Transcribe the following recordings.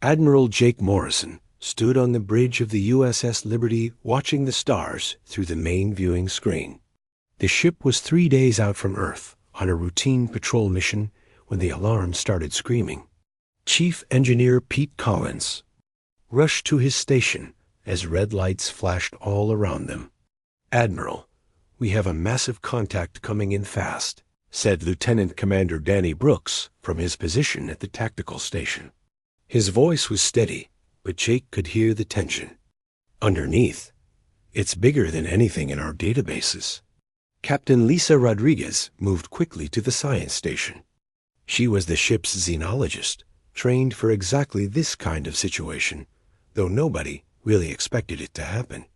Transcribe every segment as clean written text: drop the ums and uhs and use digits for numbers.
Admiral Jake Morrison stood on the bridge of the USS Liberty watching the stars through the main viewing screen. The ship was 3 days out from Earth on a routine patrol mission when the alarm started screaming. Chief Engineer Pete Collins rushed to his station as red lights flashed all around them. "Admiral, we have a massive contact coming in fast," said Lieutenant Commander Danny Brooks from his position at the tactical station. His voice was steady, but Jake could hear the tension. Underneath, "It's bigger than anything in our databases." Captain Lisa Rodriguez moved quickly to the science station. She was the ship's xenologist, trained for exactly this kind of situation, though nobody really expected it to happen.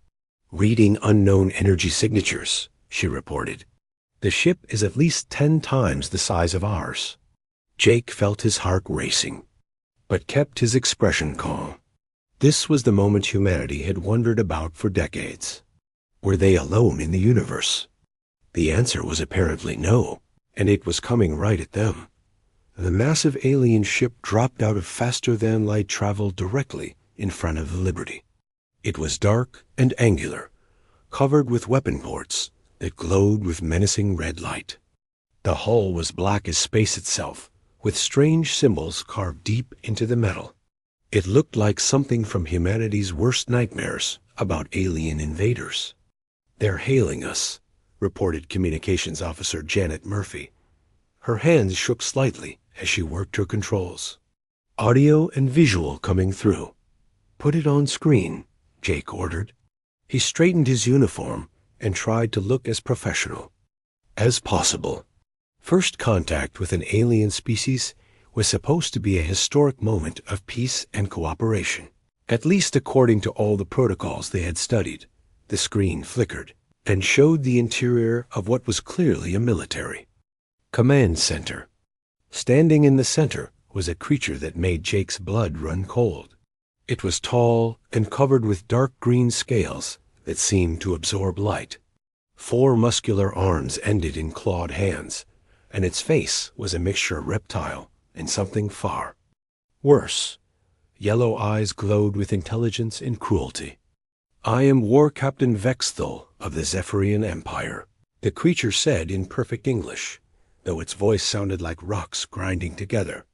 "Reading unknown energy signatures," she reported. "The ship is at least 10 times the size of ours." Jake felt his heart racing, but kept his expression calm. This was the moment humanity had wondered about for decades. Were they alone in the universe? The answer was apparently no, and it was coming right at them. The massive alien ship dropped out of faster-than-light travel directly in front of the Liberty. It was dark and angular, covered with weapon ports that glowed with menacing red light. The hull was black as space itself, with strange symbols carved deep into the metal. It looked like something from humanity's worst nightmares about alien invaders. "They're hailing us," reported Communications Officer Janet Murphy. Her hands shook slightly as she worked her controls. "Audio and visual coming through." "Put it on screen," Jake ordered. He straightened his uniform and tried to look as professional as possible. First contact with an alien species was supposed to be a historic moment of peace and cooperation, at least according to all the protocols they had studied. The screen flickered and showed the interior of what was clearly a military command center. Standing in the center was a creature that made Jake's blood run cold. It was tall and covered with dark green scales that seemed to absorb light. 4 muscular arms ended in clawed hands, and its face was a mixture of reptile and something far worse. Yellow eyes glowed with intelligence and cruelty. "I am War Captain Vexthul of the Zephyrian Empire," the creature said in perfect English, though its voice sounded like rocks grinding together.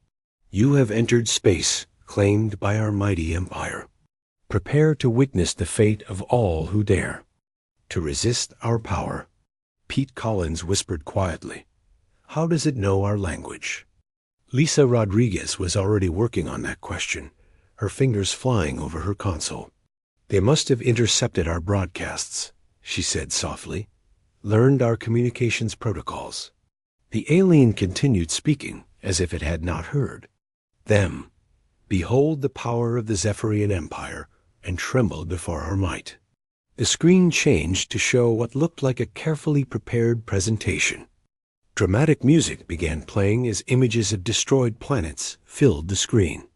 "You have entered space, claimed by our mighty empire. Prepare to witness the fate of all who dare to resist our power." Pete Collins whispered quietly, "How does it know our language?" Lisa Rodriguez was already working on that question, her fingers flying over her console. "They must have intercepted our broadcasts," she said softly, "learned our communications protocols." The alien continued speaking as if it had not heard. "Them. Behold the power of the Zephyrian Empire, and tremble before our might." The screen changed to show what looked like a carefully prepared presentation. Dramatic music began playing as images of destroyed planets filled the screen.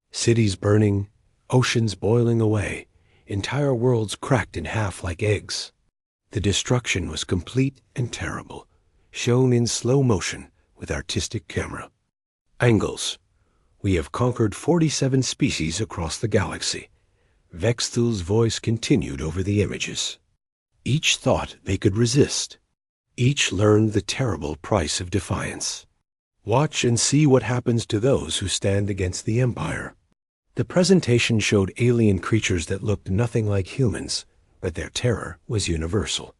Cities burning, oceans boiling away, entire worlds cracked in half like eggs. The destruction was complete and terrible, shown in slow motion with artistic camera angles. "We have conquered 47 species across the galaxy." Vexthul's voice continued over the images. Each thought they could resist. Each learned the terrible price of defiance. Watch and see what happens to those who stand against the Empire. The presentation showed alien creatures that looked nothing like humans, but their terror was universal.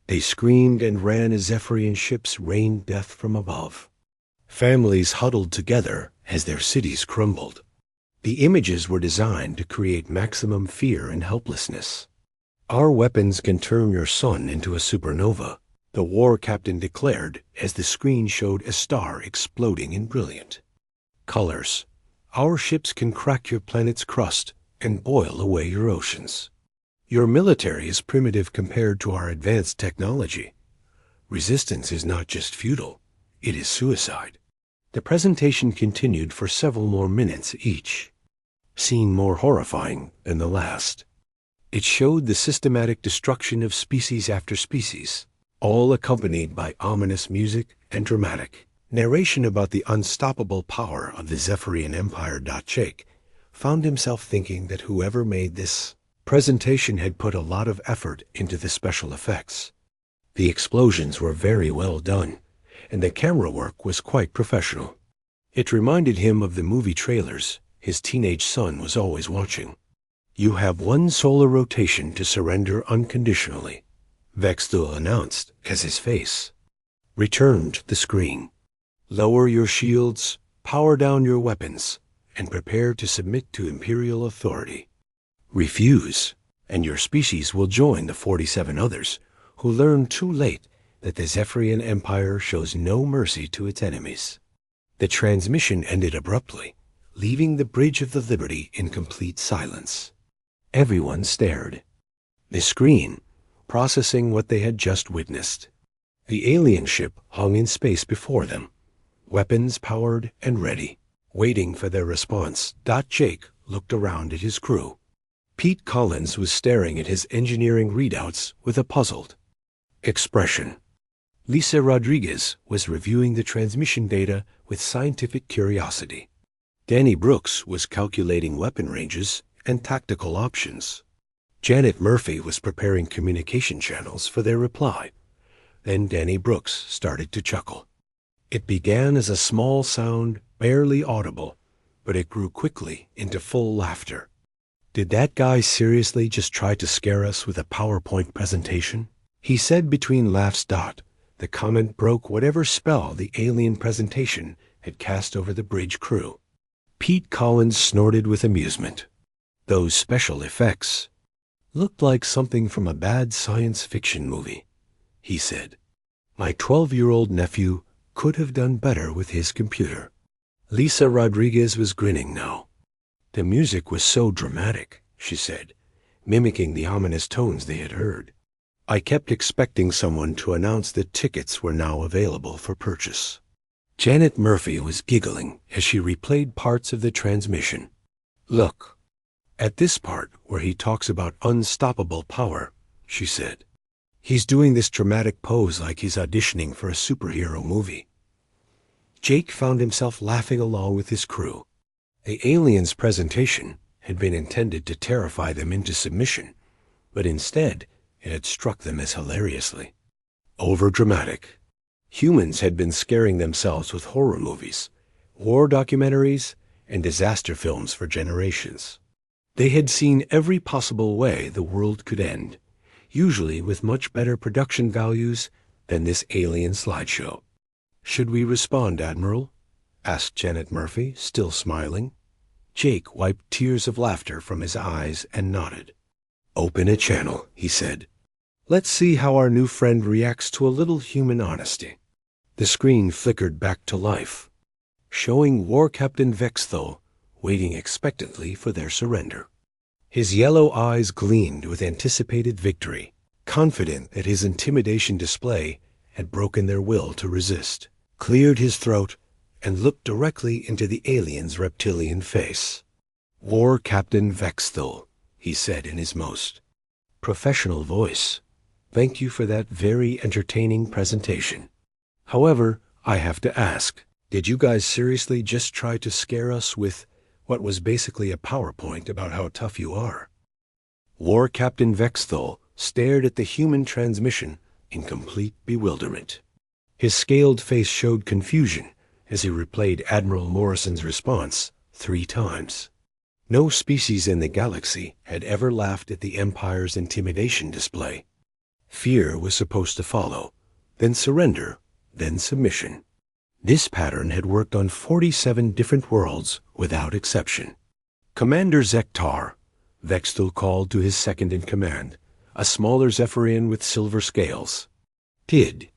They screamed and ran as Zephyrian ships rained death from above. Families huddled together as their cities crumbled. The images were designed to create maximum fear and helplessness. "Our weapons can turn your sun into a supernova," the war captain declared as the screen showed a star exploding in brilliant colors. "Our ships can crack your planet's crust and boil away your oceans. Your military is primitive compared to our advanced technology. Resistance is not just futile, it is suicide." The presentation continued for several more minutes each, scene more horrifying than the last. It showed the systematic destruction of species after species, all accompanied by ominous music and dramatic narration about the unstoppable power of the Zephyrian Empire. Jake found himself thinking that whoever made this presentation had put a lot of effort into the special effects. The explosions were very well done, and the camera work was quite professional. It reminded him of the movie trailers his teenage son was always watching. "You have one solar rotation to surrender unconditionally," Vexthul announced as his face returned to the screen. "Lower your shields, power down your weapons, and prepare to submit to Imperial authority. Refuse, and your species will join the 47 others who learned too late that the Zephyrian Empire shows no mercy to its enemies." The transmission ended abruptly, leaving the Bridge of the Liberty in complete silence. Everyone stared. The screen, processing what they had just witnessed. The alien ship hung in space before them, weapons powered and ready, waiting for their response. Jake looked around at his crew. Pete Collins was staring at his engineering readouts with a puzzled expression. Lisa Rodriguez was reviewing the transmission data with scientific curiosity. Danny Brooks was calculating weapon ranges and tactical options. Janet Murphy was preparing communication channels for their reply. Then Danny Brooks started to chuckle. It began as a small sound, barely audible, but it grew quickly into full laughter. "Did that guy seriously just try to scare us with a PowerPoint presentation?" he said between laughs. The comment broke whatever spell the alien presentation had cast over the bridge crew. Pete Collins snorted with amusement. "Those special effects looked like something from a bad science fiction movie," he said. "My 12-year-old nephew could have done better with his computer." Lisa Rodriguez was grinning now. "The music was so dramatic," she said, mimicking the ominous tones they had heard. "I kept expecting someone to announce that tickets were now available for purchase." Janet Murphy was giggling as she replayed parts of the transmission. "Look, at this part where he talks about unstoppable power," she said. "He's doing this dramatic pose like he's auditioning for a superhero movie." Jake found himself laughing along with his crew. The alien's presentation had been intended to terrify them into submission, but instead it had struck them as hilariously overdramatic. Humans had been scaring themselves with horror movies, war documentaries, and disaster films for generations. They had seen every possible way the world could end, usually with much better production values than this alien slideshow. "Should we respond, Admiral?" asked Janet Murphy, still smiling. Jake wiped tears of laughter from his eyes and nodded. "Open a channel," he said. "Let's see how our new friend reacts to a little human honesty." The screen flickered back to life, showing War Captain Vexthul waiting expectantly for their surrender. His yellow eyes gleamed with anticipated victory, confident that his intimidation display had broken their will to resist. Cleared his throat and looked directly into the alien's reptilian face. "War Captain Vexthul," he said in his most professional voice, "thank you for that very entertaining presentation. However, I have to ask, did you guys seriously just try to scare us with what was basically a PowerPoint about how tough you are?" War Captain Vexthul stared at the human transmission in complete bewilderment. His scaled face showed confusion as he replayed Admiral Morrison's response 3 times. No species in the galaxy had ever laughed at the Empire's intimidation display. Fear was supposed to follow, then surrender, then submission. This pattern had worked on 47 different worlds without exception. "Commander Zektar," Vexthul called to his second-in-command, a smaller Zephyrian with silver scales. "Did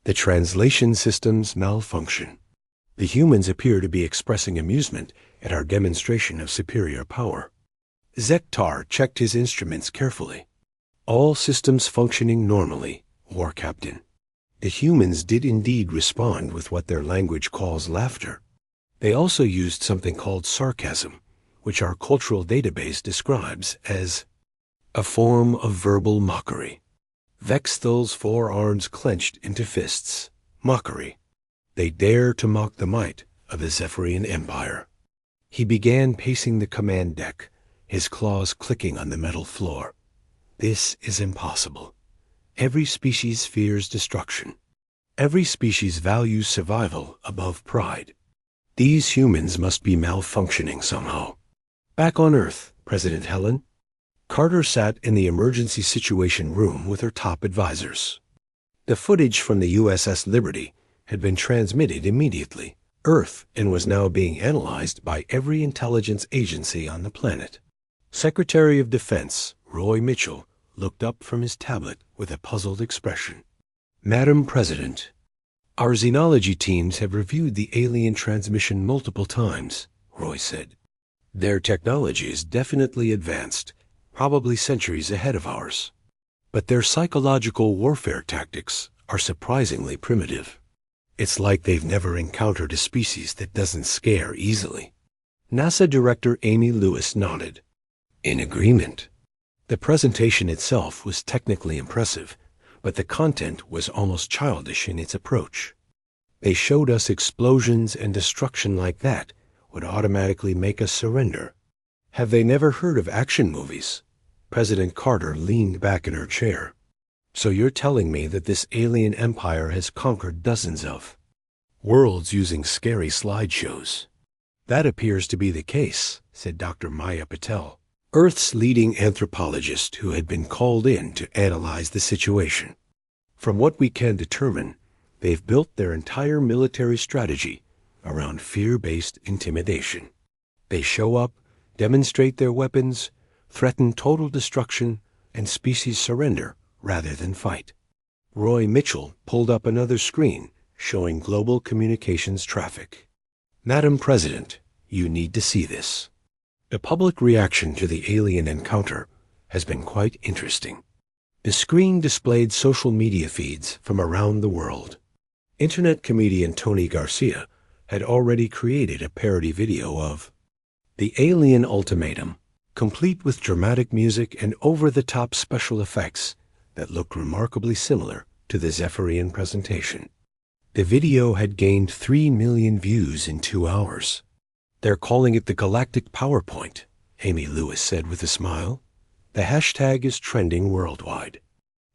the translation systems malfunction? The humans appear to be expressing amusement at our demonstration of superior power." Zektar checked his instruments carefully. "All systems functioning normally, War Captain. The humans did indeed respond with what their language calls laughter. They also used something called sarcasm, which our cultural database describes as a form of verbal mockery." Vexthul's forearms clenched into fists. Mockery. They dare to mock the might of the Zephyrian Empire. He began pacing the command deck, his claws clicking on the metal floor. This is impossible. Every species fears destruction. Every species values survival above pride. These humans must be malfunctioning somehow. Back on Earth, President Helen Carter sat in the emergency situation room with her top advisors. The footage from the USS Liberty had been transmitted immediately Earth and was now being analyzed by every intelligence agency on the planet. Secretary of Defense Roy Mitchell looked up from his tablet with a puzzled expression. Madam President, our xenology teams have reviewed the alien transmission multiple times, Roy said. Their technology is definitely advanced, probably centuries ahead of ours. But their psychological warfare tactics are surprisingly primitive. It's like they've never encountered a species that doesn't scare easily. NASA Director Amy Lewis nodded. In agreement. The presentation itself was technically impressive, but the content was almost childish in its approach. They showed us explosions and destruction like that would automatically make us surrender. Have they never heard of action movies? President Carter leaned back in her chair. So you're telling me that this alien empire has conquered dozens of worlds using scary slideshows? That appears to be the case, said Dr. Maya Patel, Earth's leading anthropologist who had been called in to analyze the situation. From what we can determine, they've built their entire military strategy around fear-based intimidation. They show up, demonstrate their weapons, threaten total destruction and species surrender rather than fight. Roy Mitchell pulled up another screen showing global communications traffic. Madam President, you need to see this. The public reaction to the alien encounter has been quite interesting. The screen displayed social media feeds from around the world. Internet comedian Tony Garcia had already created a parody video of The Alien Ultimatum, complete with dramatic music and over-the-top special effects that looked remarkably similar to the Zephyrian presentation. The video had gained 3 million views in 2 hours. They're calling it the Galactic PowerPoint, Amy Lewis said with a smile. The hashtag is trending worldwide.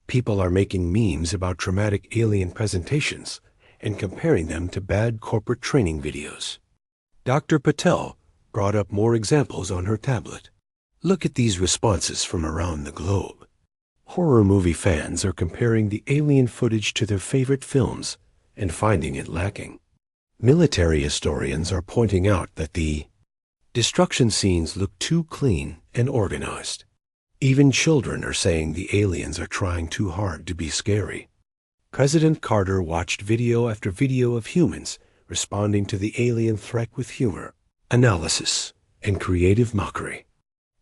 People are making memes about dramatic alien presentations and comparing them to bad corporate training videos. Dr. Patel brought up more examples on her tablet. Look at these responses from around the globe. Horror movie fans are comparing the alien footage to their favorite films and finding it lacking. Military historians are pointing out that the destruction scenes look too clean and organized. Even children are saying the aliens are trying too hard to be scary. President Carter watched video after video of humans responding to the alien threat with humor, analysis, and creative mockery.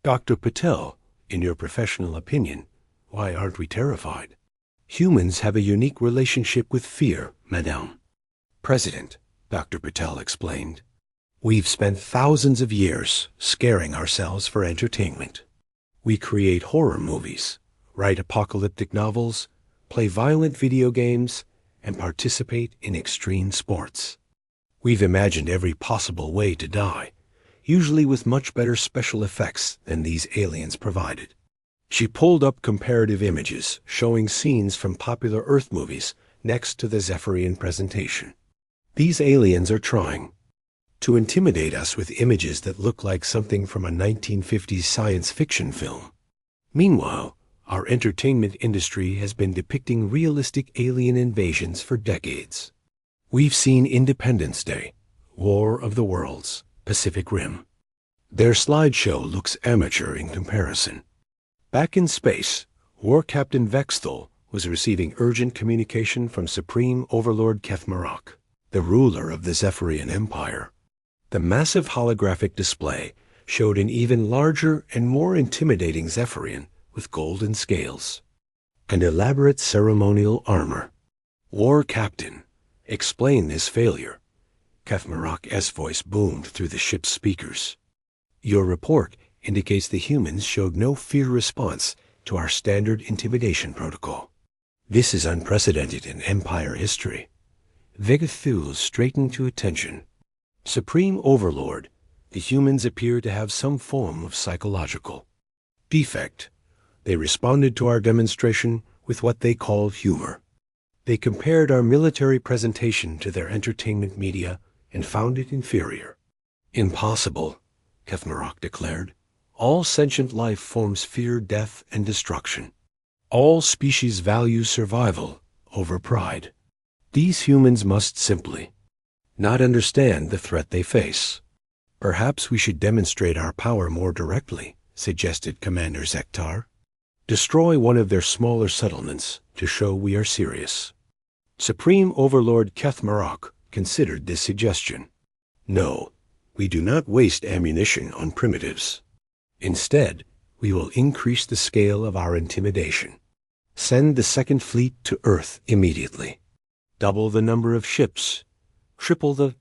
Dr. Patel, in your professional opinion, why aren't we terrified? Humans have a unique relationship with fear, Madame. President, Dr. Patel explained. We've spent thousands of years scaring ourselves for entertainment. We create horror movies, write apocalyptic novels, play violent video games, and participate in extreme sports. We've imagined every possible way to die, usually with much better special effects than these aliens provided. She pulled up comparative images showing scenes from popular Earth movies next to the Zephyrian presentation. These aliens are trying to intimidate us with images that look like something from a 1950s science fiction film. Meanwhile, our entertainment industry has been depicting realistic alien invasions for decades. We've seen Independence Day, War of the Worlds, Pacific Rim. Their slideshow looks amateur in comparison. Back in space, War Captain Vexthal was receiving urgent communication from Supreme Overlord Kethmarok, the ruler of the Zephyrian Empire. The massive holographic display showed an even larger and more intimidating Zephyrian with golden scales, and elaborate ceremonial armor. War Captain, explain this failure. Kethmarok's voice boomed through the ship's speakers. Your report indicates the humans showed no fear response to our standard intimidation protocol. This is unprecedented in Empire history. Vegethul straightened to attention. Supreme Overlord, The humans appear to have some form of psychological defect. They responded to our demonstration with what they call humor. They compared our military presentation to their entertainment media and found it inferior. Impossible, Kethmarok declared. All sentient life forms fear death and destruction. All species value survival over pride. These humans must simply not understand the threat they face. Perhaps we should demonstrate our power more directly, suggested Commander Zektar. Destroy one of their smaller settlements to show we are serious. Supreme Overlord Kethmarok considered this suggestion. No, we do not waste ammunition on primitives. Instead, we will increase the scale of our intimidation. Send the Second Fleet to Earth immediately. Double the number of ships. Triple the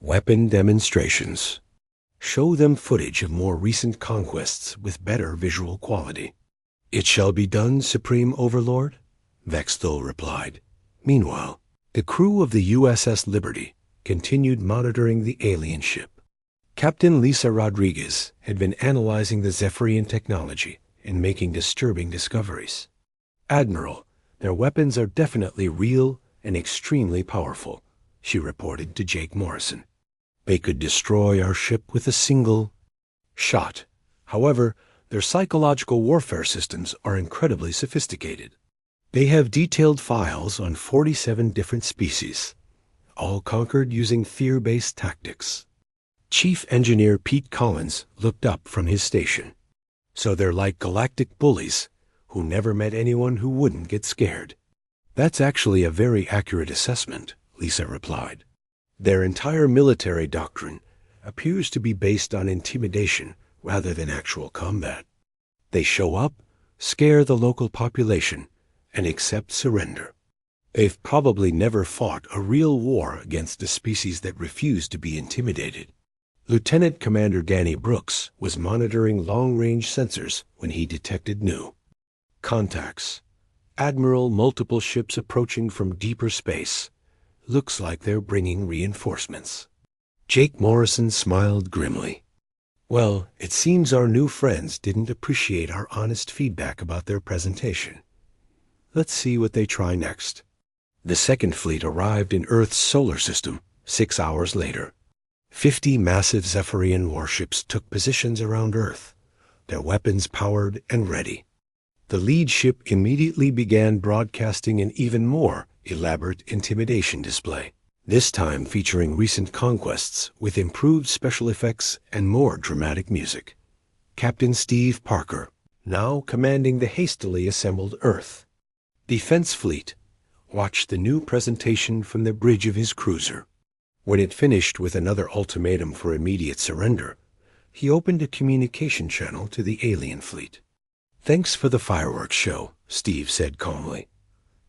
weapon demonstrations. Show them footage of more recent conquests with better visual quality. It shall be done, Supreme Overlord, Vexthul replied. Meanwhile, the crew of the USS Liberty continued monitoring the alien ship. Captain Lisa Rodriguez had been analyzing the Zephyrian technology and making disturbing discoveries. Admiral, their weapons are definitely real and extremely powerful, she reported to Jake Morrison. They could destroy our ship with a single shot. However, their psychological warfare systems are incredibly sophisticated. They have detailed files on 47 different species, all conquered using fear-based tactics. Chief Engineer Pete Collins looked up from his station. So they're like galactic bullies who never met anyone who wouldn't get scared. That's actually a very accurate assessment, Lisa replied. Their entire military doctrine appears to be based on intimidation rather than actual combat. They show up, scare the local population, and accept surrender. They've probably never fought a real war against a species that refused to be intimidated. Lieutenant Commander Danny Brooks was monitoring long-range sensors when he detected new contacts. Admiral, multiple ships approaching from deeper space. Looks like they're bringing reinforcements. Jake Morrison smiled grimly. Well, it seems our new friends didn't appreciate our honest feedback about their presentation. Let's see what they try next. The Second Fleet arrived in Earth's solar system 6 hours later. 50 massive Zephyrian warships took positions around Earth, their weapons powered and ready. The lead ship immediately began broadcasting an even more elaborate intimidation display, this time featuring recent conquests with improved special effects and more dramatic music. Captain Steve Parker, now commanding the hastily assembled Earth Defense Fleet, watched the new presentation from the bridge of his cruiser. When it finished with another ultimatum for immediate surrender, he opened a communication channel to the alien fleet. Thanks for the fireworks show, Steve said calmly.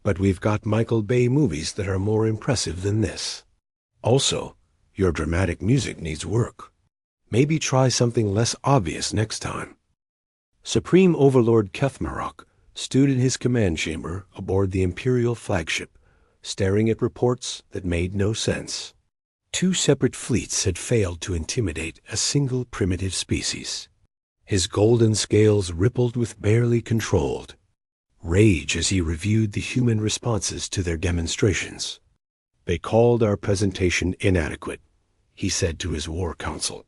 But we've got Michael Bay movies that are more impressive than this. Also, your dramatic music needs work. Maybe try something less obvious next time. Supreme Overlord Kethmarok stood in his command chamber aboard the Imperial flagship, staring at reports that made no sense. 2 separate fleets had failed to intimidate a single primitive species. His golden scales rippled with barely controlled rage as he reviewed the human responses to their demonstrations. They called our presentation inadequate, he said to his war council.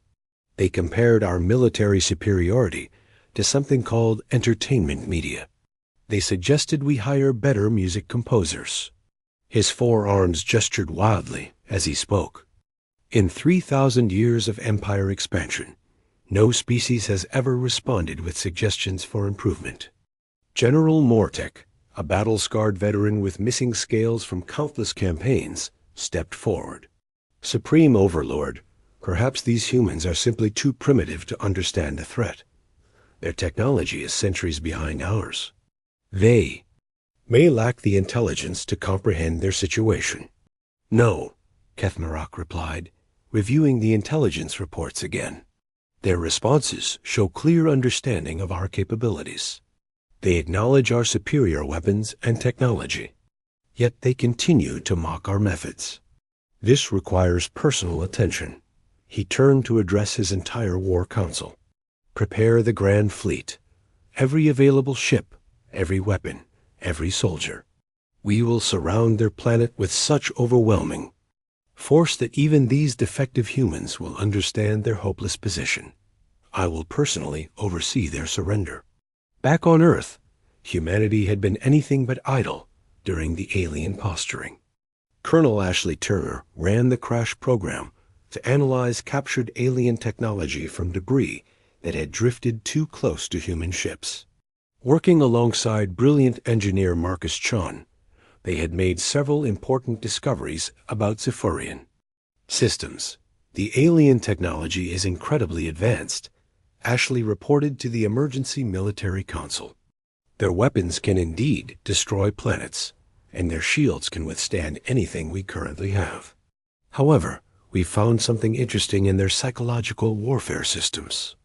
They compared our military superiority to something called entertainment media. They suggested we hire better music composers. His forearms gestured wildly as he spoke. In 3,000 years of empire expansion, no species has ever responded with suggestions for improvement. General Mortek, a battle-scarred veteran with missing scales from countless campaigns, stepped forward. Supreme Overlord, perhaps these humans are simply too primitive to understand the threat. Their technology is centuries behind ours. They may lack the intelligence to comprehend their situation. No, Kethmarok replied, reviewing the intelligence reports again. Their responses show clear understanding of our capabilities. They acknowledge our superior weapons and technology, yet they continue to mock our methods. This requires personal attention. He turned to address his entire war council. Prepare the Grand Fleet. Every available ship, every weapon, every soldier. We will surround their planet with such overwhelming force that even these defective humans will understand their hopeless position. I will personally oversee their surrender. Back on Earth, humanity had been anything but idle during the alien posturing. Colonel Ashley Turner ran the crash program to analyze captured alien technology from debris that had drifted too close to human ships. Working alongside brilliant engineer Marcus Chon, they had made several important discoveries about Zephyrian systems. The alien technology is incredibly advanced, Ashley reported to the Emergency Military Council. Their weapons can indeed destroy planets, and their shields can withstand anything we currently have. However, we found something interesting in their psychological warfare systems.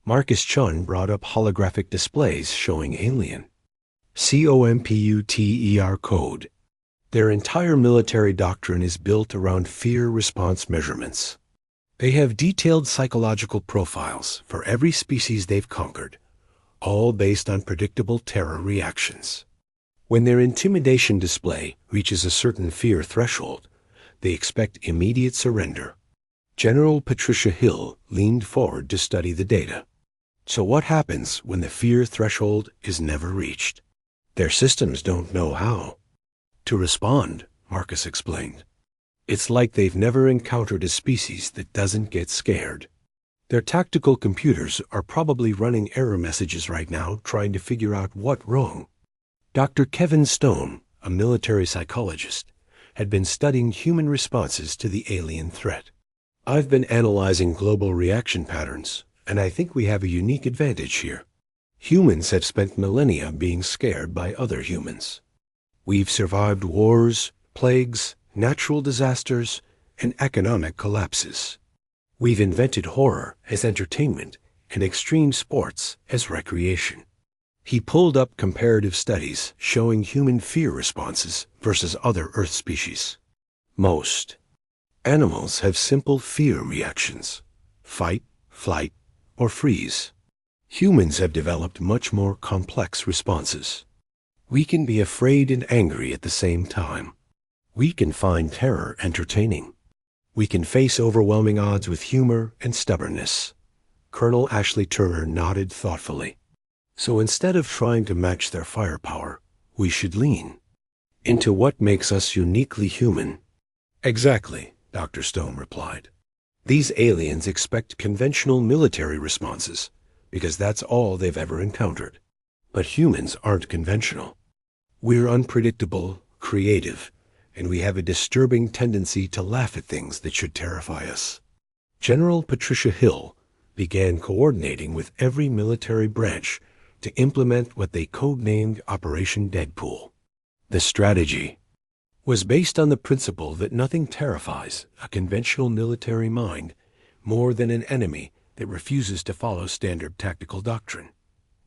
Marcus Chun brought up holographic displays showing alien COMPUTER code. Their entire military doctrine is built around fear response measurements. They have detailed psychological profiles for every species they've conquered, all based on predictable terror reactions. When their intimidation display reaches a certain fear threshold, they expect immediate surrender. General Patricia Hill leaned forward to study the data. So what happens when the fear threshold is never reached? Their systems don't know how to respond, Marcus explained. It's like they've never encountered a species that doesn't get scared. Their tactical computers are probably running error messages right now trying to figure out what's wrong. Dr. Kevin Stone, a military psychologist, had been studying human responses to the alien threat. I've been analyzing global reaction patterns, and I think we have a unique advantage here. Humans have spent millennia being scared by other humans. We've survived wars, plagues, natural disasters, and economic collapses. We've invented horror as entertainment and extreme sports as recreation. He pulled up comparative studies showing human fear responses versus other Earth species. Most animals have simple fear reactions: fight, flight, or freeze. Humans have developed much more complex responses. We can be afraid and angry at the same time. We can find terror entertaining. We can face overwhelming odds with humor and stubbornness. Colonel Ashley Turner nodded thoughtfully. So instead of trying to match their firepower, we should lean into what makes us uniquely human. Exactly, Dr. Stone replied. These aliens expect conventional military responses because that's all they've ever encountered. But humans aren't conventional. We're unpredictable, creative, and we have a disturbing tendency to laugh at things that should terrify us. General Patricia Hill began coordinating with every military branch to implement what they codenamed Operation Deadpool. The strategy was based on the principle that nothing terrifies a conventional military mind more than an enemy that refuses to follow standard tactical doctrine.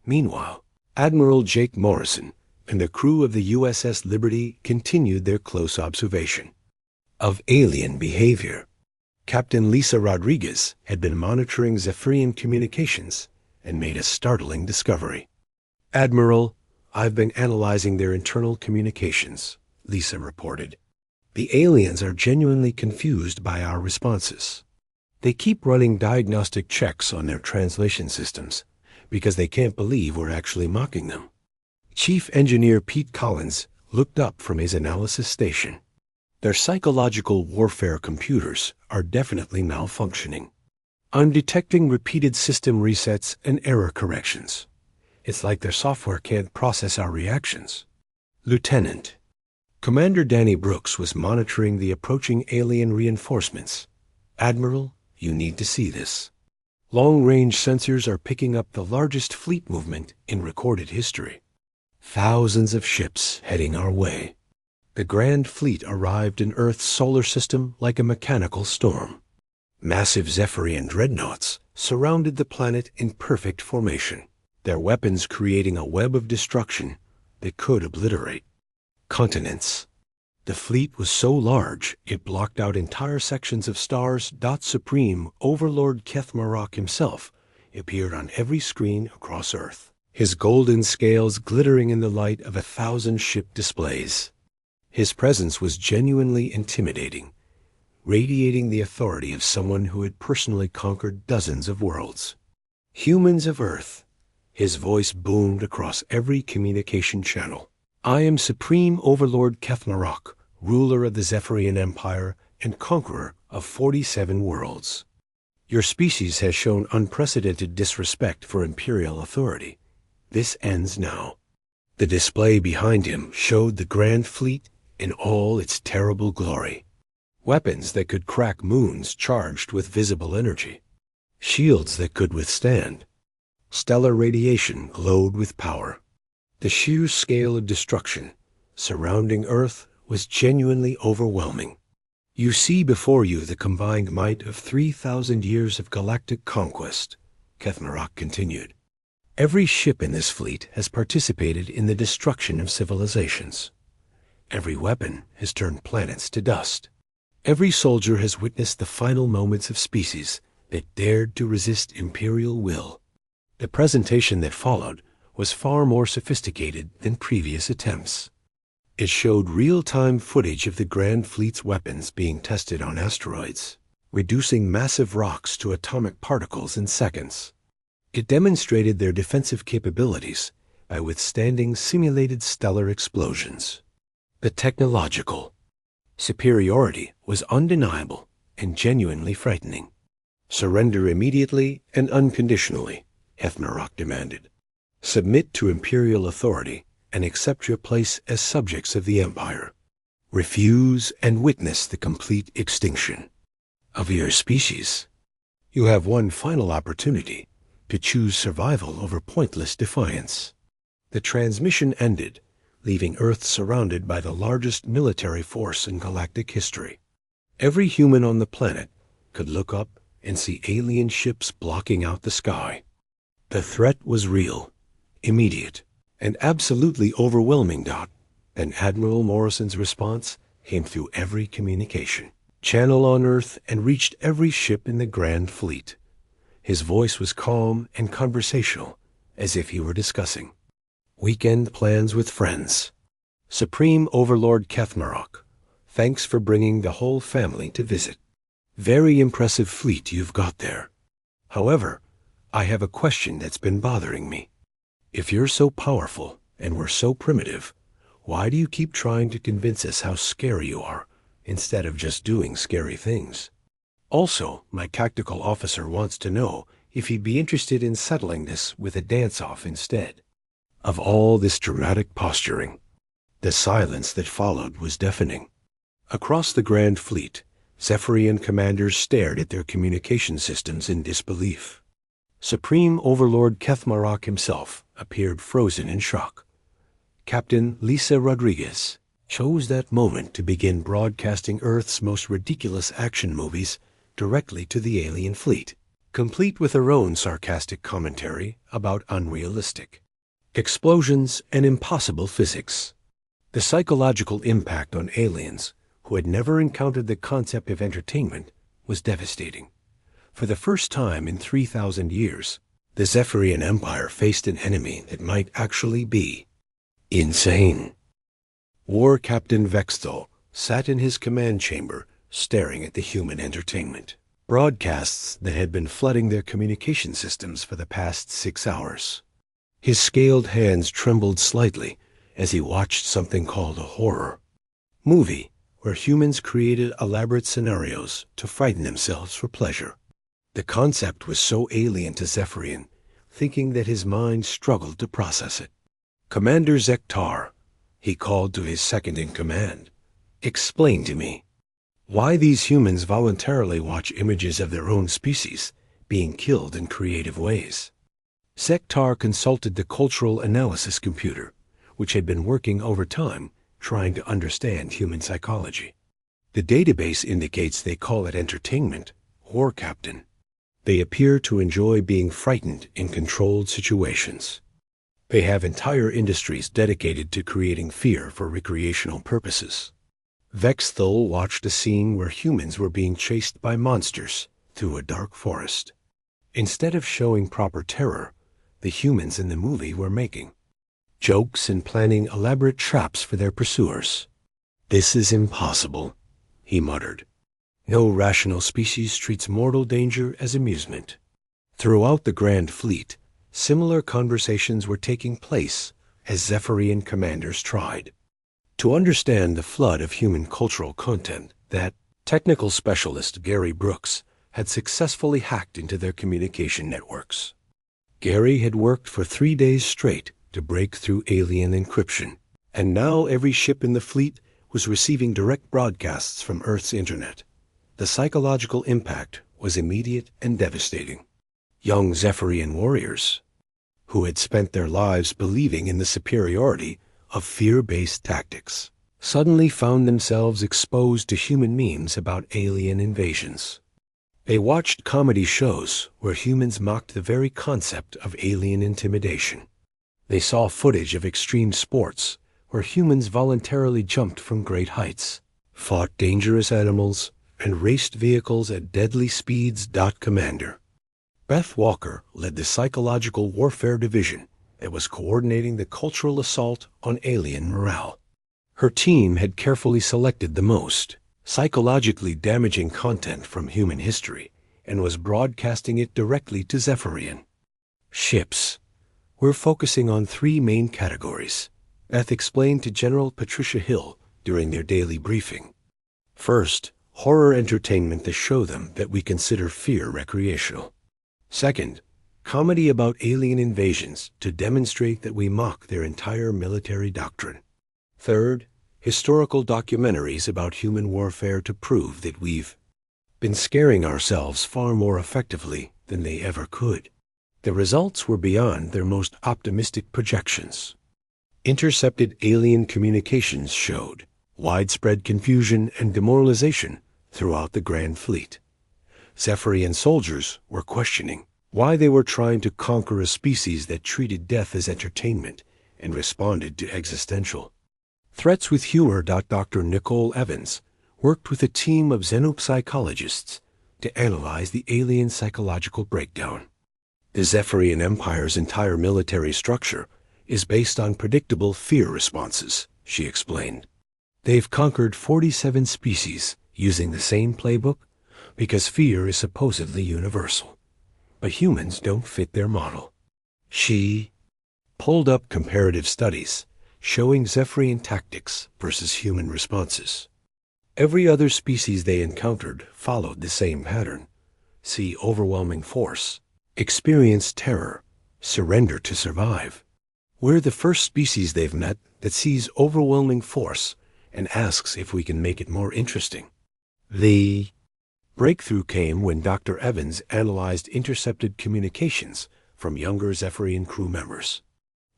Meanwhile, Admiral Jake Morrison and the crew of the USS Liberty continued their close observation of alien behavior. Captain Lisa Rodriguez had been monitoring Zephyrian communications and made a startling discovery. Admiral, I've been analyzing their internal communications, Lisa reported. The aliens are genuinely confused by our responses. They keep running diagnostic checks on their translation systems because they can't believe we're actually mocking them. Chief Engineer Pete Collins looked up from his analysis station. Their psychological warfare computers are definitely malfunctioning. I'm detecting repeated system resets and error corrections. It's like their software can't process our reactions. Lieutenant, Commander Danny Brooks was monitoring the approaching alien reinforcements. Admiral, you need to see this. Long-range sensors are picking up the largest fleet movement in recorded history. Thousands of ships heading our way. The Grand Fleet arrived in Earth's solar system like a mechanical storm. Massive Zephyrian dreadnoughts surrounded the planet in perfect formation, their weapons creating a web of destruction that could obliterate continents. The fleet was so large, it blocked out entire sections of stars. Supreme Overlord Kethmarok himself appeared on every screen across Earth, his golden scales glittering in the light of 1,000 ship displays. His presence was genuinely intimidating, radiating the authority of someone who had personally conquered dozens of worlds. Humans of Earth, his voice boomed across every communication channel. I am Supreme Overlord Kethmarok, ruler of the Zephyrian Empire and conqueror of 47 worlds. Your species has shown unprecedented disrespect for Imperial authority. This ends now. The display behind him showed the Grand Fleet in all its terrible glory. Weapons that could crack moons charged with visible energy. Shields that could withstand. Stellar radiation glowed with power. The sheer scale of destruction surrounding Earth was genuinely overwhelming. You see before you the combined might of 3,000 years of galactic conquest, Kethmarok continued. Every ship in this fleet has participated in the destruction of civilizations. Every weapon has turned planets to dust. Every soldier has witnessed the final moments of species that dared to resist Imperial will. The presentation that followed was far more sophisticated than previous attempts. It showed real-time footage of the Grand Fleet's weapons being tested on asteroids, reducing massive rocks to atomic particles in seconds. It demonstrated their defensive capabilities by withstanding simulated stellar explosions. The technological superiority was undeniable and genuinely frightening. Surrender immediately and unconditionally, Kethmarok demanded. Submit to Imperial authority and accept your place as subjects of the Empire. Refuse and witness the complete extinction of your species. You have one final opportunity to choose survival over pointless defiance. The transmission ended, leaving Earth surrounded by the largest military force in galactic history. Every human on the planet could look up and see alien ships blocking out the sky. The threat was real, immediate, and absolutely overwhelming. And Admiral Morrison's response came through every communication channel on Earth and reached every ship in the Grand Fleet. His voice was calm and conversational, as if he were discussing weekend plans with friends. Supreme Overlord Kethmarok, thanks for bringing the whole family to visit. Very impressive fleet you've got there. However, I have a question that's been bothering me. If you're so powerful and we're so primitive, why do you keep trying to convince us how scary you are, instead of just doing scary things? Also, my tactical officer wants to know if he'd be interested in settling this with a dance-off instead of all this dramatic posturing. The silence that followed was deafening. Across the Grand Fleet, Zephyrian commanders stared at their communication systems in disbelief. Supreme Overlord Kethmarok himself appeared frozen in shock. Captain Lisa Rodriguez chose that moment to begin broadcasting Earth's most ridiculous action movies directly to the alien fleet, complete with her own sarcastic commentary about unrealistic explosions and impossible physics. The psychological impact on aliens who had never encountered the concept of entertainment was devastating. For the first time in 3,000 years, the Zephyrian Empire faced an enemy that might actually be insane. War Captain Vexthal sat in his command chamber staring at the human entertainment broadcasts that had been flooding their communication systems for the past 6 hours. His scaled hands trembled slightly as he watched something called a horror movie, where humans created elaborate scenarios to frighten themselves for pleasure. The concept was so alien to Zephyrian, thinking that his mind struggled to process it. Commander Zektar, he called to his second-in-command, explain to me why these humans voluntarily watch images of their own species being killed in creative ways. Zektar consulted the cultural analysis computer, which had been working overtime trying to understand human psychology. The database indicates they call it entertainment, War Captain. They appear to enjoy being frightened in controlled situations. They have entire industries dedicated to creating fear for recreational purposes. Vexthul watched a scene where humans were being chased by monsters through a dark forest. Instead of showing proper terror, the humans in the movie were making jokes and planning elaborate traps for their pursuers. "This is impossible," he muttered. "No rational species treats mortal danger as amusement." Throughout the Grand Fleet, similar conversations were taking place as Zephyrian commanders tried to understand the flood of human cultural content that technical specialist Gary Brooks had successfully hacked into their communication networks. Gary had worked for 3 days straight to break through alien encryption, and now every ship in the fleet was receiving direct broadcasts from Earth's internet. The psychological impact was immediate and devastating. Young Zephyrian warriors, who had spent their lives believing in the superiority of fear-based tactics, suddenly found themselves exposed to human memes about alien invasions. They watched comedy shows where humans mocked the very concept of alien intimidation. They saw footage of extreme sports where humans voluntarily jumped from great heights, fought dangerous animals, and raced vehicles at deadly speeds. Commander Beth Walker led the Psychological Warfare Division that was coordinating the cultural assault on alien morale. Her team had carefully selected the most psychologically damaging content from human history and was broadcasting it directly to Zephyrian ships. "We're focusing on 3 main categories," Beth explained to General Patricia Hill during their daily briefing. "First, horror entertainment to show them that we consider fear recreational. Second, comedy about alien invasions to demonstrate that we mock their entire military doctrine. Third, historical documentaries about human warfare to prove that we've been scaring ourselves far more effectively than they ever could." The results were beyond their most optimistic projections. Intercepted alien communications showed widespread confusion and demoralization throughout the Grand Fleet. Zephyrian soldiers were questioning why they were trying to conquer a species that treated death as entertainment and responded to existential threats with humor. Dr. Nicole Evans worked with a team of xenopsychologists to analyze the alien psychological breakdown. The Zephyrian Empire's entire military structure is based on predictable fear responses, she explained. They've conquered 47 species using the same playbook because fear is supposedly universal. But humans don't fit their model. She pulled up comparative studies showing Zephyrian tactics versus human responses. Every other species they encountered followed the same pattern. See overwhelming force, experience terror, surrender to survive. We're the first species they've met that sees overwhelming force and asks if we can make it more interesting. The breakthrough came when Dr. Evans analyzed intercepted communications from younger Zephyrian crew members.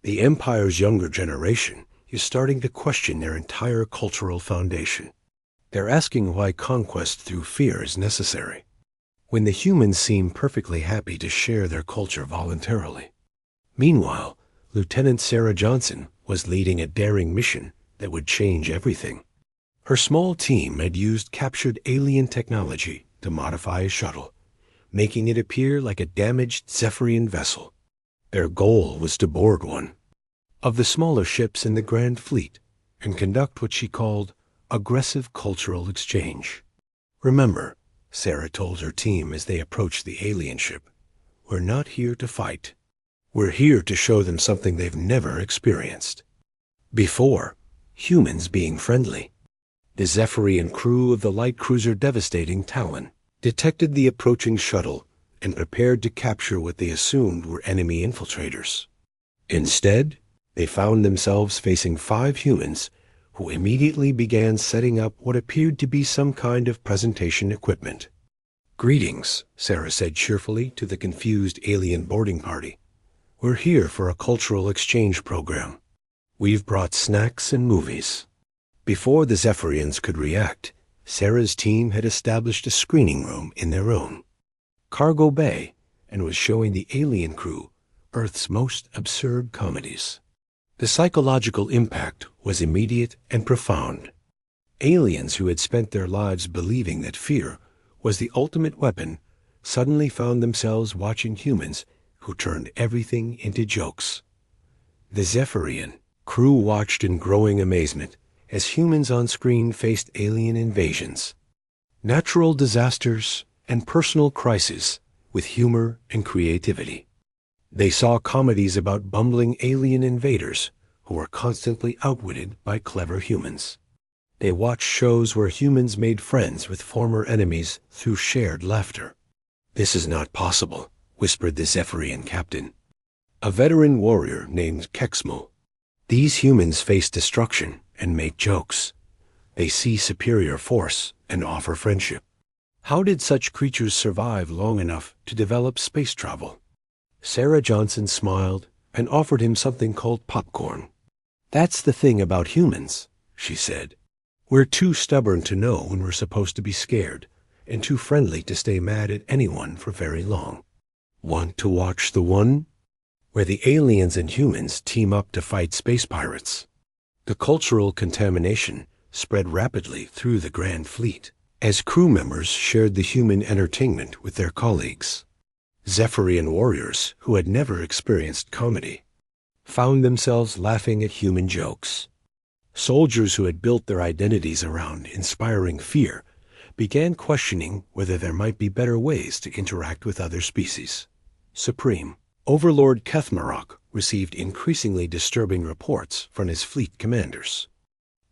The Empire's younger generation is starting to question their entire cultural foundation. They're asking why conquest through fear is necessary, when the humans seem perfectly happy to share their culture voluntarily. Meanwhile, Lieutenant Sarah Johnson was leading a daring mission that would change everything. Her small team had used captured alien technology to modify a shuttle, making it appear like a damaged Zephyrian vessel. Their goal was to board one of the smaller ships in the Grand Fleet and conduct what she called aggressive cultural exchange. "Remember," Sarah told her team as they approached the alien ship, "we're not here to fight. We're here to show them something they've never experienced before, humans being friendly." The Zephyrian crew of the light cruiser devastating Talon detected the approaching shuttle and prepared to capture what they assumed were enemy infiltrators. Instead, they found themselves facing 5 humans who immediately began setting up what appeared to be some kind of presentation equipment. "Greetings," Sarah said cheerfully to the confused alien boarding party. "We're here for a cultural exchange program. We've brought snacks and movies." Before the Zephyrians could react, Sarah's team had established a screening room in their own cargo bay and was showing the alien crew Earth's most absurd comedies. The psychological impact was immediate and profound. Aliens who had spent their lives believing that fear was the ultimate weapon suddenly found themselves watching humans who turned everything into jokes. The Zephyrian crew watched in growing amazement as humans on screen faced alien invasions, natural disasters, and personal crises with humor and creativity. They saw comedies about bumbling alien invaders who were constantly outwitted by clever humans. They watched shows where humans made friends with former enemies through shared laughter. "This is not possible," whispered the Zephyrian captain, a veteran warrior named Kexmo. "These humans face destruction and make jokes. They see superior force and offer friendship. How did such creatures survive long enough to develop space travel?" Sarah Johnson smiled and offered him something called popcorn. "That's the thing about humans," she said. "We're too stubborn to know when we're supposed to be scared, and too friendly to stay mad at anyone for very long. Want to watch The One?" Where the aliens and humans team up to fight space pirates. The cultural contamination spread rapidly through the Grand Fleet as crew members shared the human entertainment with their colleagues. Zephyrian warriors who had never experienced comedy found themselves laughing at human jokes. Soldiers who had built their identities around inspiring fear began questioning whether there might be better ways to interact with other species. Supreme Overlord Kethmarok received increasingly disturbing reports from his fleet commanders.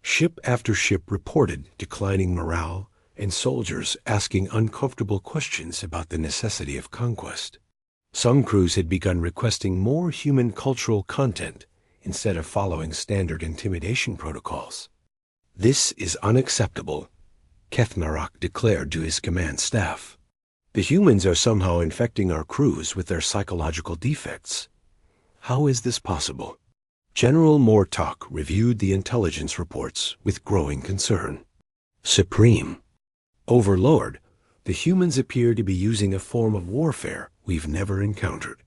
Ship after ship reported declining morale and soldiers asking uncomfortable questions about the necessity of conquest. Some crews had begun requesting more human cultural content instead of following standard intimidation protocols. "This is unacceptable," Kethmarok declared to his command staff. "The humans are somehow infecting our crews with their psychological defects. How is this possible?" General Mortok reviewed the intelligence reports with growing concern. "Supreme Overlord, the humans appear to be using a form of warfare we've never encountered.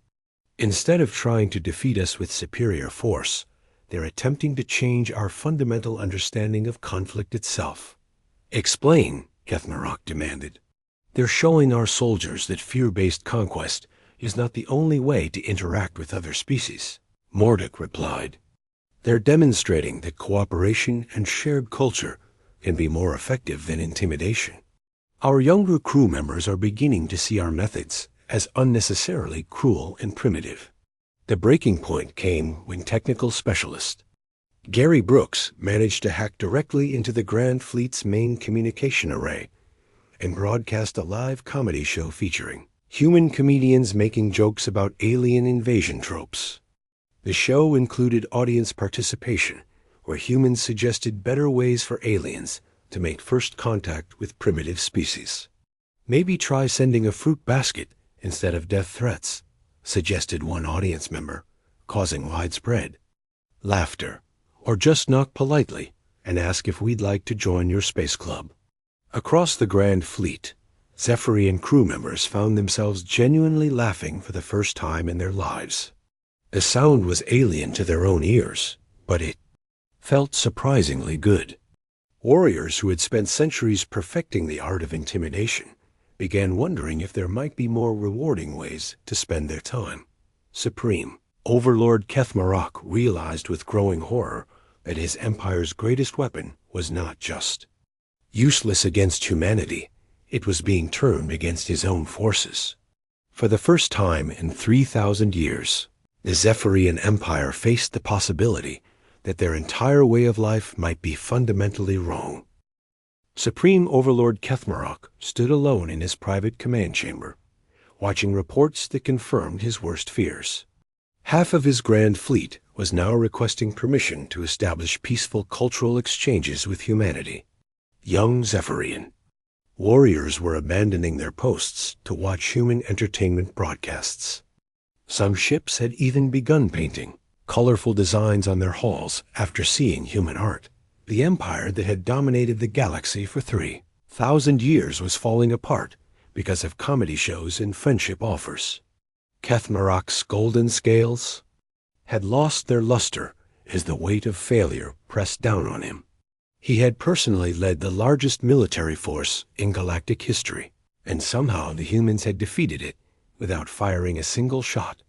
Instead of trying to defeat us with superior force, they're attempting to change our fundamental understanding of conflict itself." "Explain," Kethmarok demanded. "They're showing our soldiers that fear-based conquest is not the only way to interact with other species," Mordek replied. "They're demonstrating that cooperation and shared culture can be more effective than intimidation. Our younger crew members are beginning to see our methods as unnecessarily cruel and primitive." The breaking point came when technical specialist Gary Brooks managed to hack directly into the Grand Fleet's main communication array and broadcast a live comedy show featuring human comedians making jokes about alien invasion tropes. The show included audience participation, where humans suggested better ways for aliens to make first contact with primitive species. "Maybe try sending a fruit basket instead of death threats," suggested one audience member, causing widespread laughter. "Or just knock politely and ask if we'd like to join your space club." Across the Grand Fleet, Zephyrian crew members found themselves genuinely laughing for the first time in their lives. The sound was alien to their own ears, but it felt surprisingly good. Warriors who had spent centuries perfecting the art of intimidation began wondering if there might be more rewarding ways to spend their time. Supreme Overlord Kethmarok realized with growing horror that his empire's greatest weapon was not just useless against humanity, it was being turned against his own forces. For the first time in 3,000 years, the Zephyrian Empire faced the possibility that their entire way of life might be fundamentally wrong. Supreme Overlord Kethmarok stood alone in his private command chamber, watching reports that confirmed his worst fears. Half of his Grand Fleet was now requesting permission to establish peaceful cultural exchanges with humanity. Young Zephyrian warriors were abandoning their posts to watch human entertainment broadcasts. Some ships had even begun painting colorful designs on their hulls after seeing human art. The empire that had dominated the galaxy for 3,000 years was falling apart because of comedy shows and friendship offers. Kethmarok's golden scales had lost their luster as the weight of failure pressed down on him. He had personally led the largest military force in galactic history, and somehow the humans had defeated it without firing a single shot.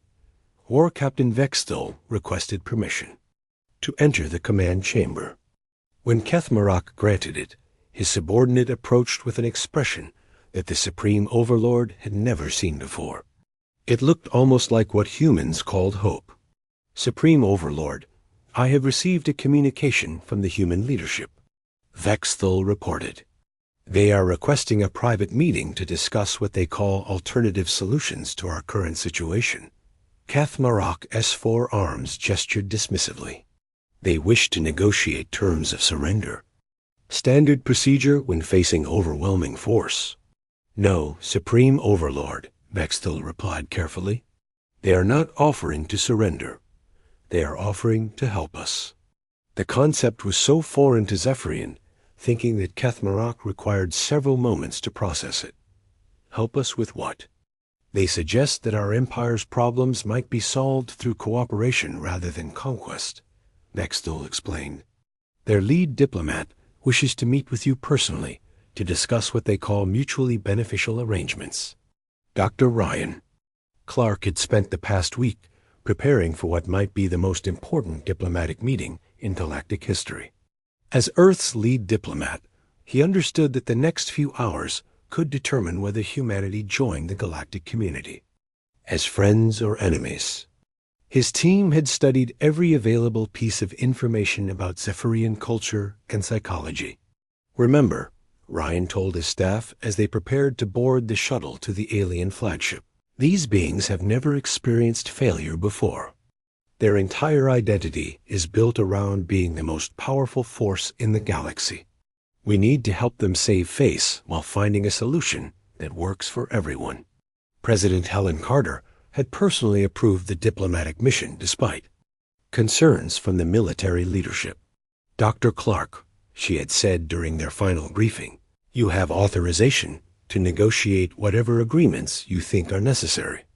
War Captain Vexthul requested permission to enter the command chamber. When Kethmarak granted it, his subordinate approached with an expression that the Supreme Overlord had never seen before. It looked almost like what humans called hope. "Supreme Overlord, I have received a communication from the human leadership," Vexthul reported. "They are requesting a private meeting to discuss what they call alternative solutions to our current situation." Kethmarak S4 Arms gestured dismissively. "They wish to negotiate terms of surrender. Standard procedure when facing overwhelming force." "No, Supreme Overlord," Vexthul replied carefully. "They are not offering to surrender. They are offering to help us." The concept was so foreign to Zephyrian, thinking that Kethmarak required several moments to process it. "Help us with what?" "They suggest that our empire's problems might be solved through cooperation rather than conquest," Vexthul explained. "Their lead diplomat wishes to meet with you personally to discuss what they call mutually beneficial arrangements." Dr. Ryan Clark had spent the past week preparing for what might be the most important diplomatic meeting in galactic history. As Earth's lead diplomat, he understood that the next few hours could determine whether humanity joined the galactic community as friends or enemies. His team had studied every available piece of information about Zephyrian culture and psychology. "Remember," Ryan told his staff as they prepared to board the shuttle to the alien flagship, "these beings have never experienced failure before. Their entire identity is built around being the most powerful force in the galaxy. We need to help them save face while finding a solution that works for everyone." President Helen Carter had personally approved the diplomatic mission despite concerns from the military leadership. "Dr. Clark," she had said during their final briefing, "you have authorization to negotiate whatever agreements you think are necessary.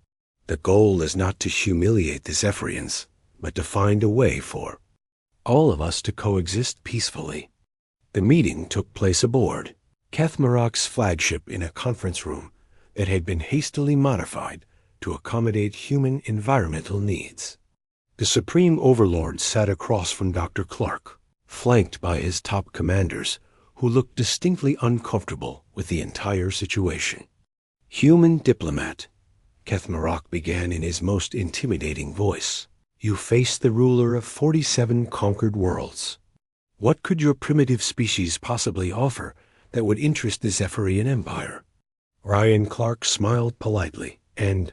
The goal is not to humiliate the Zephyrians, but to find a way for all of us to coexist peacefully." The meeting took place aboard Kethmarak's flagship in a conference room that had been hastily modified to accommodate human environmental needs. The Supreme Overlord sat across from Dr. Clark, flanked by his top commanders, who looked distinctly uncomfortable with the entire situation. "Human diplomat," Kethmarak began in his most intimidating voice, "you face the ruler of 47 conquered worlds. What could your primitive species possibly offer that would interest the Zephyrian Empire?" Ryan Clark smiled politely and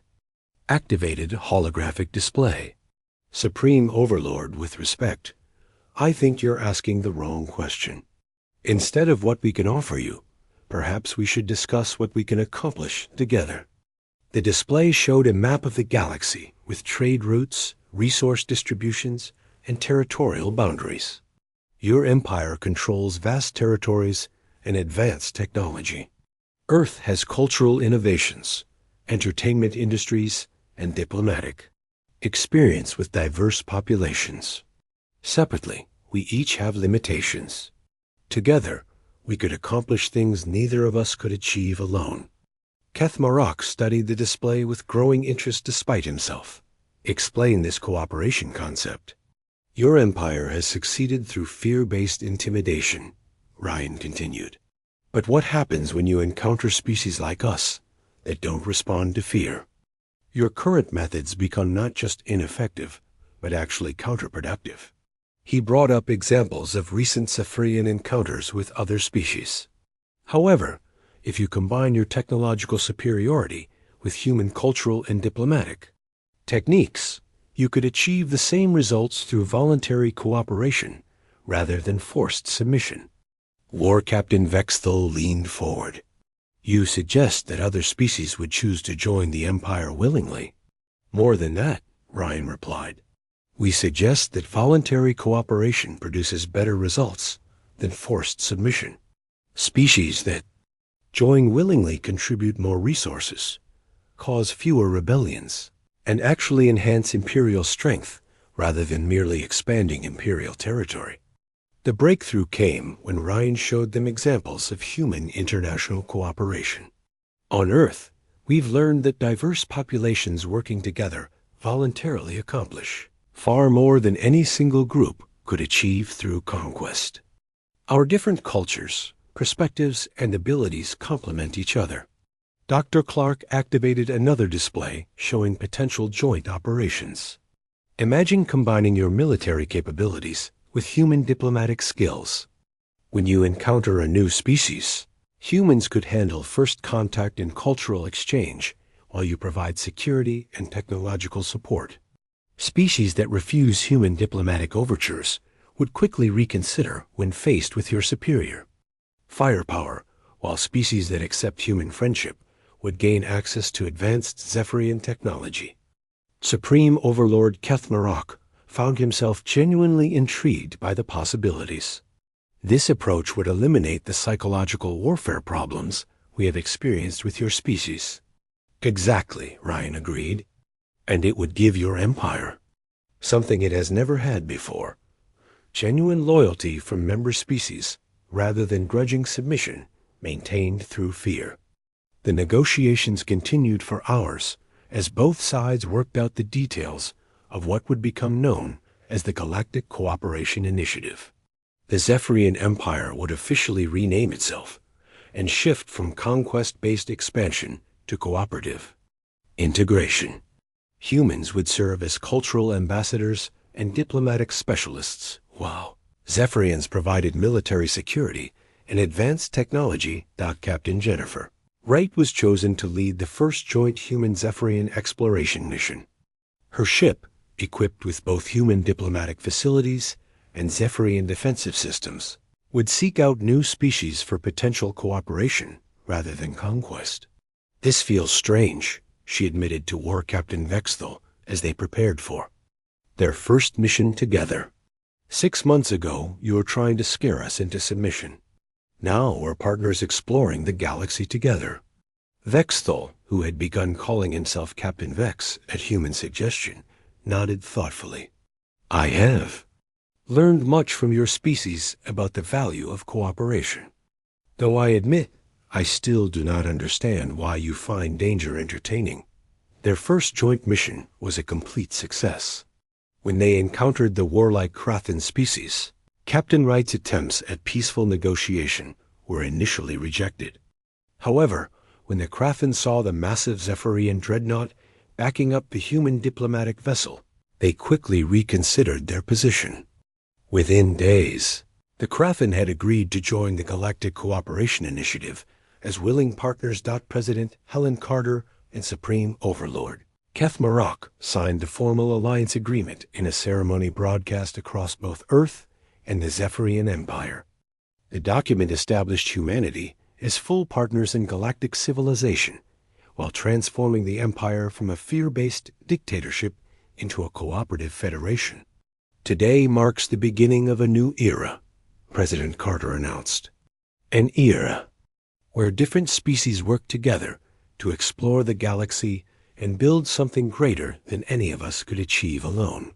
activated holographic display. "Supreme Overlord, with respect, I think you're asking the wrong question. Instead of what we can offer you, perhaps we should discuss what we can accomplish together." The display showed a map of the galaxy with trade routes, resource distributions, and territorial boundaries. "Your empire controls vast territories and advanced technology. Earth has cultural innovations, entertainment industries, and diplomatic experience with diverse populations. Separately, we each have limitations. Together, we could accomplish things neither of us could achieve alone." Kethmarak studied the display with growing interest despite himself. "Explain this cooperation concept." "Your empire has succeeded through fear-based intimidation," Ryan continued. "But what happens when you encounter species like us that don't respond to fear? Your current methods become not just ineffective, but actually counterproductive." He brought up examples of recent Zephyrian encounters with other species. "However, if you combine your technological superiority with human cultural and diplomatic techniques, you could achieve the same results through voluntary cooperation rather than forced submission." War Captain Vexthul leaned forward. "You suggest that other species would choose to join the Empire willingly?" "More than that," Ryan replied. "We suggest that voluntary cooperation produces better results than forced submission. Species that join willingly contribute more resources, cause fewer rebellions, and actually enhance imperial strength rather than merely expanding imperial territory." The breakthrough came when Ryan showed them examples of human international cooperation. On Earth, we've learned that diverse populations working together voluntarily accomplish far more than any single group could achieve through conquest. Our different cultures, perspectives, and abilities complement each other. Dr. Clark activated another display showing potential joint operations. Imagine combining your military capabilities with human diplomatic skills. When you encounter a new species, humans could handle first contact and cultural exchange while you provide security and technological support. Species that refuse human diplomatic overtures would quickly reconsider when faced with your superior. Firepower, while species that accept human friendship would gain access to advanced Zephyrian technology. Supreme Overlord Kethmarok found himself genuinely intrigued by the possibilities. This approach would eliminate the psychological warfare problems we have experienced with your species. Exactly, Ryan agreed. And it would give your empire something it has never had before. Genuine loyalty from member species rather than grudging submission maintained through fear. The negotiations continued for hours as both sides worked out the details of what would become known as the Galactic Cooperation Initiative. The Zephyrian Empire would officially rename itself and shift from conquest-based expansion to cooperative integration. Humans would serve as cultural ambassadors and diplomatic specialists, while Zephyrians provided military security and advanced technology. Captain Jennifer Wright was chosen to lead the first joint human Zephyrian exploration mission. Her ship, equipped with both human diplomatic facilities and Zephyrian defensive systems, would seek out new species for potential cooperation rather than conquest. This feels strange, she admitted to War Captain Vexthal as they prepared for their first mission together. 6 months ago, you were trying to scare us into submission. Now we're partners exploring the galaxy together. Vexthal, who had begun calling himself Captain Vex at human suggestion, nodded thoughtfully. I have learned much from your species about the value of cooperation. Though I admit I still do not understand why you find danger entertaining. Their first joint mission was a complete success. When they encountered the warlike Krathan species, Captain Wright's attempts at peaceful negotiation were initially rejected. However, when the Krathan saw the massive Zephyrian dreadnought backing up the human diplomatic vessel, they quickly reconsidered their position. Within days, the Krathan had agreed to join the Galactic Cooperation Initiative as willing partners. President Helen Carter and Supreme Overlord Kethmarok signed the formal alliance agreement in a ceremony broadcast across both Earth and the Zephyrian Empire. The document established humanity as full partners in galactic civilization, while transforming the Empire from a fear-based dictatorship into a cooperative federation. Today marks the beginning of a new era, President Carter announced. An era where different species work together to explore the galaxy and build something greater than any of us could achieve alone.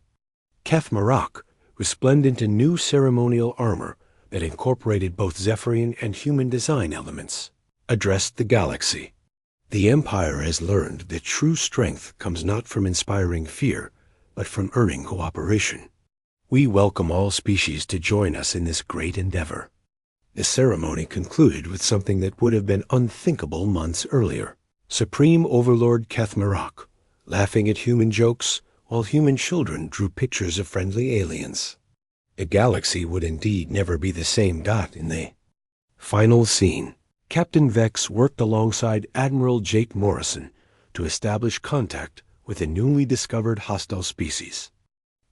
Kethmarok, resplendent in new ceremonial armor that incorporated both Zephyrian and human design elements, addressed the galaxy. The Empire has learned that true strength comes not from inspiring fear, but from earning cooperation. We welcome all species to join us in this great endeavor. The ceremony concluded with something that would have been unthinkable months earlier. Supreme Overlord Kethmarok, laughing at human jokes while human children drew pictures of friendly aliens. The galaxy would indeed never be the same. In the final scene, Captain Vex worked alongside Admiral Jake Morrison to establish contact with a newly discovered hostile species.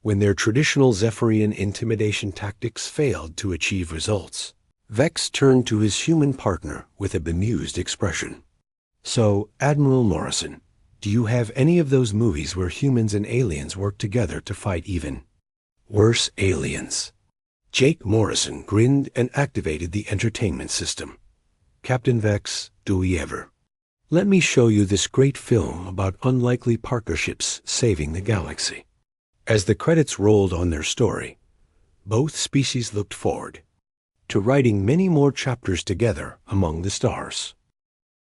When their traditional Zephyrian intimidation tactics failed to achieve results, Vex turned to his human partner with a bemused expression. So, Admiral Morrison, do you have any of those movies where humans and aliens work together to fight even worse aliens? Jake Morrison grinned and activated the entertainment system. Captain Vex, do we ever? Let me show you this great film about unlikely partnerships saving the galaxy. As the credits rolled on their story, both species looked forward to writing many more chapters together among the stars.